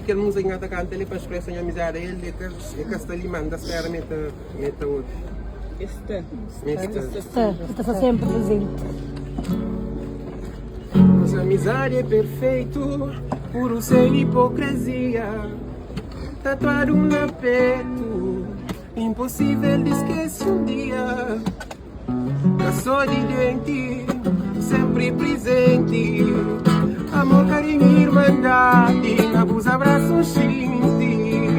que ele música que canta ele para expressar a amizade ele é que está ali manda espera meta outro. Está sempre presente. Nossa amizade é perfeito, puro sem hipocrisia. Tatuado no peito, impossível de esquecer um dia. Caçou de dente, sempre presente. Amor, carinho e irmandade, nabos abraços xinti.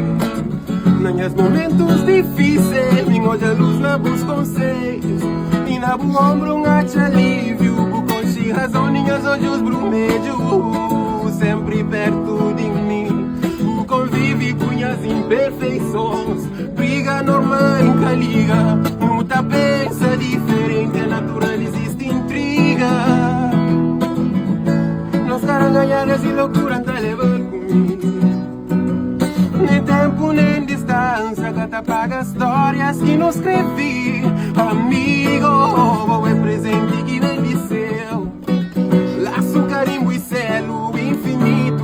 Nos momentos difíceis, minha olha luz nabos conselhos. E na bu ombro um alívio, bu conchi razão, minhas olhos brumejo. Sempre perto de mim, o convive com as imperfeições. Briga normal em caliga, muita pensa diferente, é natural, existe intriga. Nós caranganhadas e loucura tá levando comigo. Nem tempo nem distância, gata paga histórias que não escrevi. Amigo, é presente que vem de céu. Laço, carimbo e selo infinito.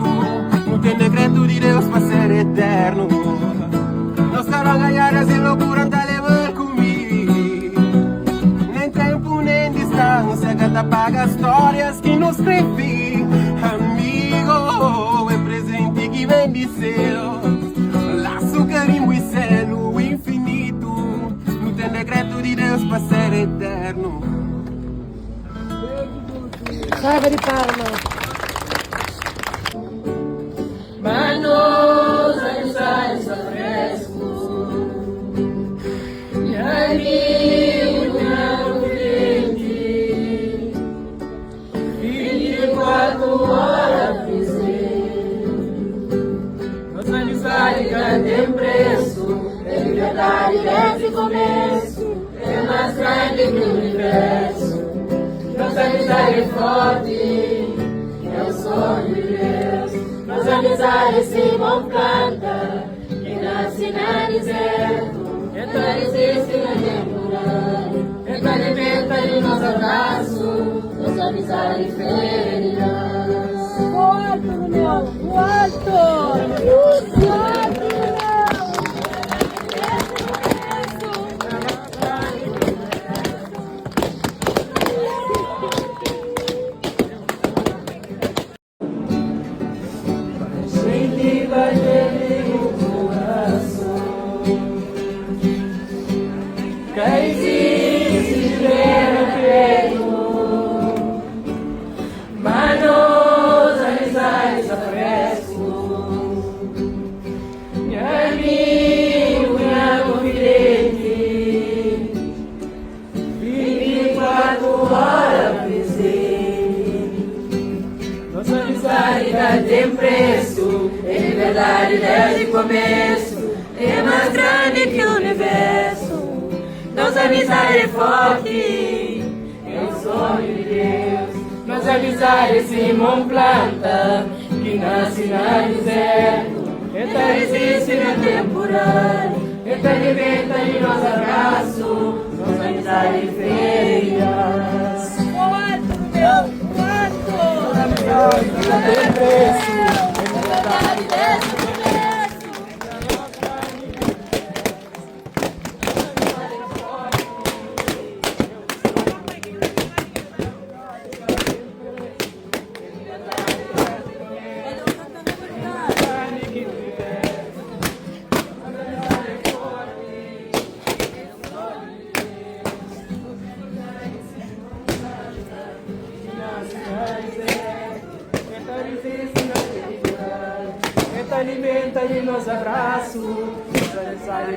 Não tem decreto de Deus para ser eterno. Nós caranganhadas e loucura tá levando comigo. Nem tempo nem distância, gata paga histórias que não escrevi. Amigo, é presente que vem de céu. Laço, carimbo e selo infinito. Não tem decreto de Deus para ser eterno. Salva de palmas. Manos, amizades a fresco. E amigo, minha frente. 24 horas presente. Nossa amizade que tem preço. É liberdade desde o começo. É mais grande que o universo. Nossa amizade é forte. É o sonho de Deus. Nossa amizade se planta, que nasce na deserto. Então existe na temporada. Então alimenta de nosso abraço. Nossa amizade feliz. O alto, meu! O alto! O alto, meu! Gente, vai ter o coração. Que existe no peito. Manos, amizades a fresco. Minha amigo, minha confidente. 24 horas presente. Nossa amizade já tem preço. É liberdade desde o começo. É mais grande que o universo. Nossa amizade é forte. É o sonho de Deus. Nossa amizade se planta, que nasce na deserto. Então existe na temporada. Então alimenta de nosso abraço. Nossa amizade feias. O alto, meu! O alto! Nossa amizade já tem preço. Liberdade desde o começo. Alimenta de nosso abraço, nossa amizade